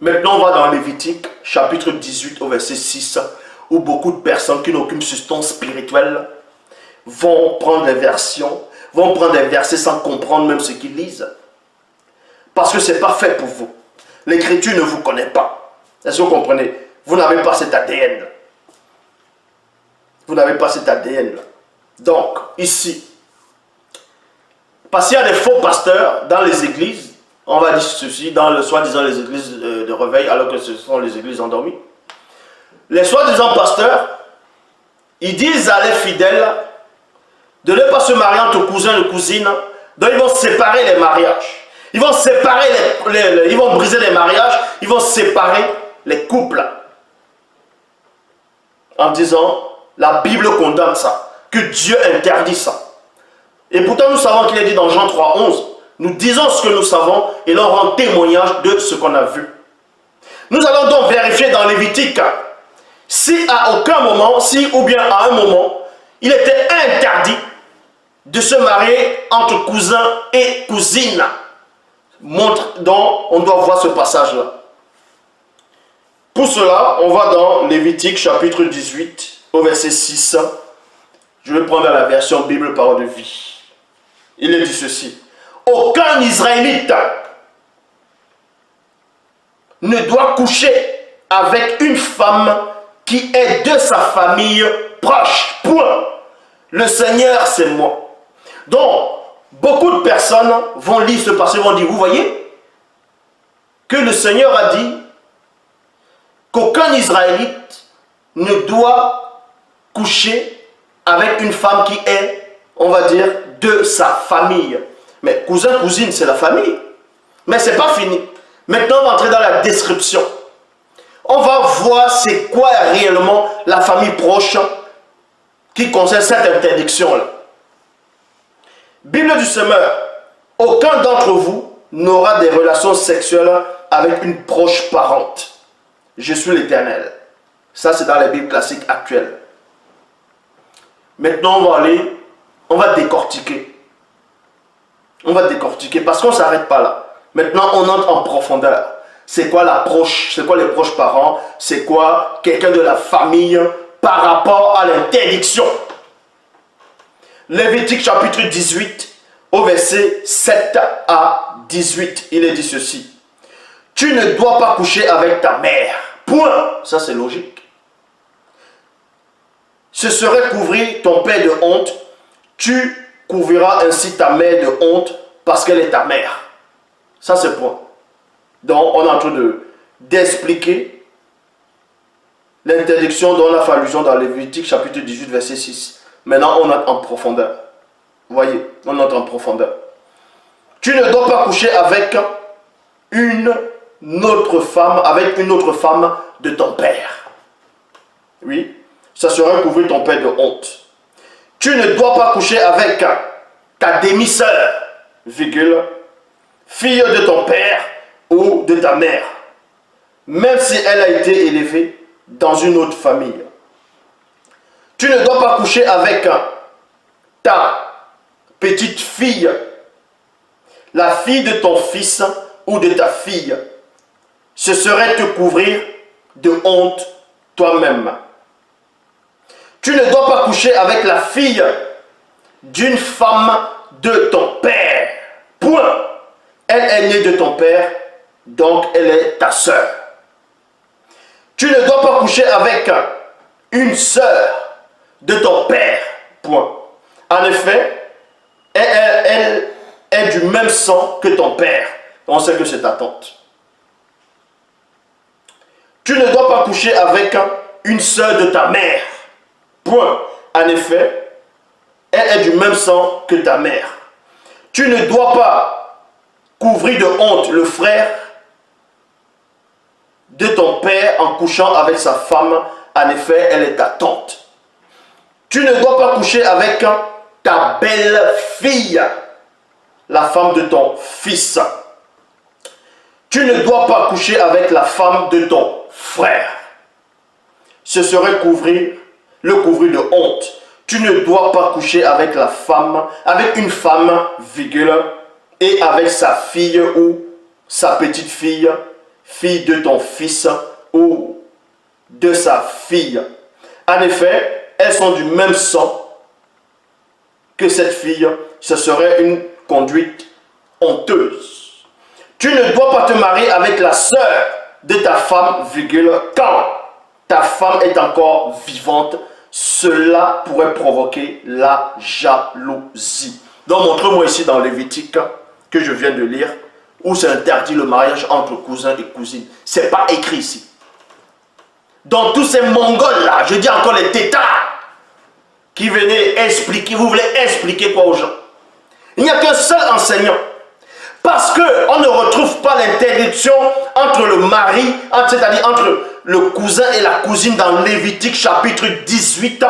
Maintenant, on va dans Lévitique, chapitre 18, au verset 6, où beaucoup de personnes qui n'ont aucune substance spirituelle vont prendre des versions, vont prendre des versets sans comprendre même ce qu'ils lisent. Parce que ce n'est pas fait pour vous. L'écriture ne vous connaît pas. Est-ce que vous comprenez? Vous n'avez pas cet ADN. Vous n'avez pas cet ADN. Donc, ici, parce qu'il y a des faux pasteurs dans les églises, on va dire ceci, dans le soi-disant les églises de réveil, alors que ce sont les églises endormies. Les soi-disant pasteurs, ils disent à les fidèles de ne pas se marier entre cousins et cousines, donc ils vont séparer les mariages. Ils vont séparer ils vont briser les mariages, ils vont séparer les couples. En disant, la Bible condamne ça, que Dieu interdit ça. Et pourtant nous savons qu'il est dit dans Jean 3,11, nous disons ce que nous savons et l'on rend témoignage de ce qu'on a vu. Nous allons donc vérifier dans Lévitique si à aucun moment, si ou bien à un moment, il était interdit de se marier entre cousins et cousines. Montre donc, on doit voir ce passage-là. Pour cela, on va dans Lévitique chapitre 18, au verset 6. Je vais prendre la version Bible Parole de vie. Il est dit ceci. Aucun Israélite ne doit coucher avec une femme qui est de sa famille proche. Point. Le Seigneur, c'est moi. Donc, beaucoup de personnes vont lire ce passage et vont dire, vous voyez, que le Seigneur a dit qu'aucun Israélite ne doit coucher avec une femme qui est, on va dire, de sa famille. Mais cousin, cousine, c'est la famille. Mais ce n'est pas fini. Maintenant, on va entrer dans la description. On va voir c'est quoi réellement la famille proche qui concerne cette interdiction-là. Bible du Semeur. Aucun d'entre vous n'aura des relations sexuelles avec une proche parente. Je suis l'Éternel. Ça, c'est dans les Bibles classiques actuelles. Maintenant, on va décortiquer. On va décortiquer parce qu'on ne s'arrête pas là. Maintenant, on entre en profondeur. C'est quoi l'approche? C'est quoi les proches parents? C'est quoi quelqu'un de la famille par rapport à l'interdiction? Lévitique chapitre 18, au verset 7 à 18, il est dit ceci. Tu ne dois pas coucher avec ta mère. Point. Ça, c'est logique. Ce serait couvrir ton père de honte. Tu couvriras ainsi ta mère de honte parce qu'elle est ta mère. Ça, c'est point. Donc, on est en train d'expliquer l'interdiction dont on a fait allusion dans Lévitique chapitre 18, verset 6. Maintenant, on entre en profondeur. Vous voyez, on entre en profondeur. Tu ne dois pas coucher avec une autre femme de ton père. Oui, ça serait couvrir ton père de honte. Tu ne dois pas coucher avec ta demi-sœur, virgule, fille de ton père ou de ta mère, même si elle a été élevée dans une autre famille. Tu ne dois pas coucher avec ta petite fille, la fille de ton fils ou de ta fille. Ce serait te couvrir de honte toi-même. Tu ne dois pas coucher avec la fille d'une femme de ton père. Point. Elle est née de ton père, donc elle est ta sœur. Tu ne dois pas coucher avec une sœur de ton père. Point. En effet, elle est du même sang que ton père. On sait que c'est ta tante. Tu ne dois pas coucher avec une sœur de ta mère. Point. En effet, elle est du même sang que ta mère. Tu ne dois pas couvrir de honte le frère de ton père en couchant avec sa femme. En effet, elle est ta tante. Tu ne dois pas coucher avec ta belle-fille, la femme de ton fils. Tu ne dois pas coucher avec la femme de ton frère. Ce serait le couvrir de honte. Tu ne dois pas coucher avec une femme, virgule, et avec sa fille ou sa petite fille, fille de ton fils ou de sa fille. En effet, elles sont du même sang que cette fille. Ce serait une conduite honteuse. Tu ne dois pas te marier avec la sœur de ta femme, quand ta femme est encore vivante. Cela pourrait provoquer la jalousie. Donc, montre-moi ici dans Lévitique que je viens de lire, où c'est interdit le mariage entre cousins et cousines. Ce n'est pas écrit ici. Dans tous ces Mongols là, je dis encore les tétards, qui venaient expliquer, vous voulez expliquer quoi aux gens? Il n'y a qu'un seul enseignant. Parce qu'on ne retrouve pas l'interdiction entre le mari, c'est-à-dire entre le cousin et la cousine dans Lévitique chapitre 18.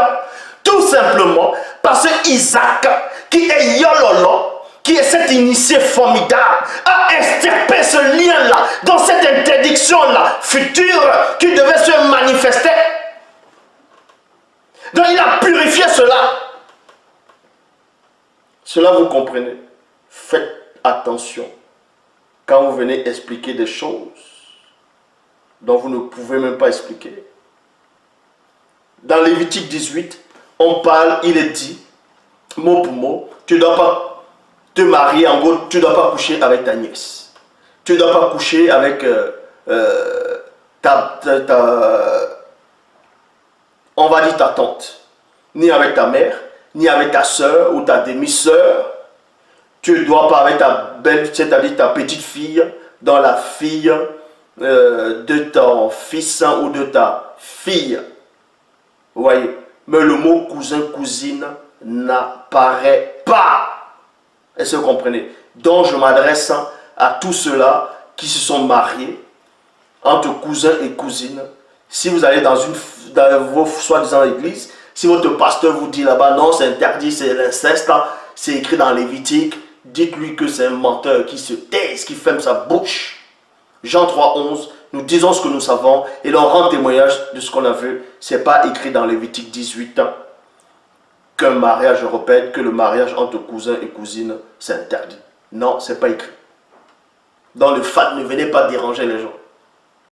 Tout simplement parce que Isaac, qui est Yololo, qui est cet initié formidable, a extirpé ce lien-là, dans cette interdiction-là, future, qui devait se manifester. Donc il a purifié cela. Cela vous comprenez. Faites attention quand vous venez expliquer des choses dont vous ne pouvez même pas expliquer. Dans Lévitique 18, on parle, il est dit, mot pour mot, tu ne dois pas te marier, en gros, tu ne dois pas coucher avec ta nièce. Tu ne dois pas coucher avec on va dire ta tante, ni avec ta mère, ni avec ta soeur ou ta demi-soeur. Tu ne dois pas avec ta belle, c'est-à-dire ta petite fille, dans la fille de ton fils ou de ta fille. Vous voyez, mais le mot cousin, cousine n'apparaît pas. Est-ce que vous comprenez? Donc je m'adresse à tous ceux-là qui se sont mariés entre cousins et cousines. Si vous allez dans vos soi-disant églises, si votre pasteur vous dit là-bas, non, c'est interdit, c'est l'inceste, c'est écrit dans Lévitique, dites-lui que c'est un menteur qui se taise, qui ferme sa bouche. Jean 3, 11, nous disons ce que nous savons et l'on rend témoignage de ce qu'on a vu. Ce n'est pas écrit dans Lévitique 18 qu'un mariage européen, que le mariage entre cousins et cousines, c'est interdit. Non, ce n'est pas écrit. Dans le FAT, ne venez pas déranger les gens.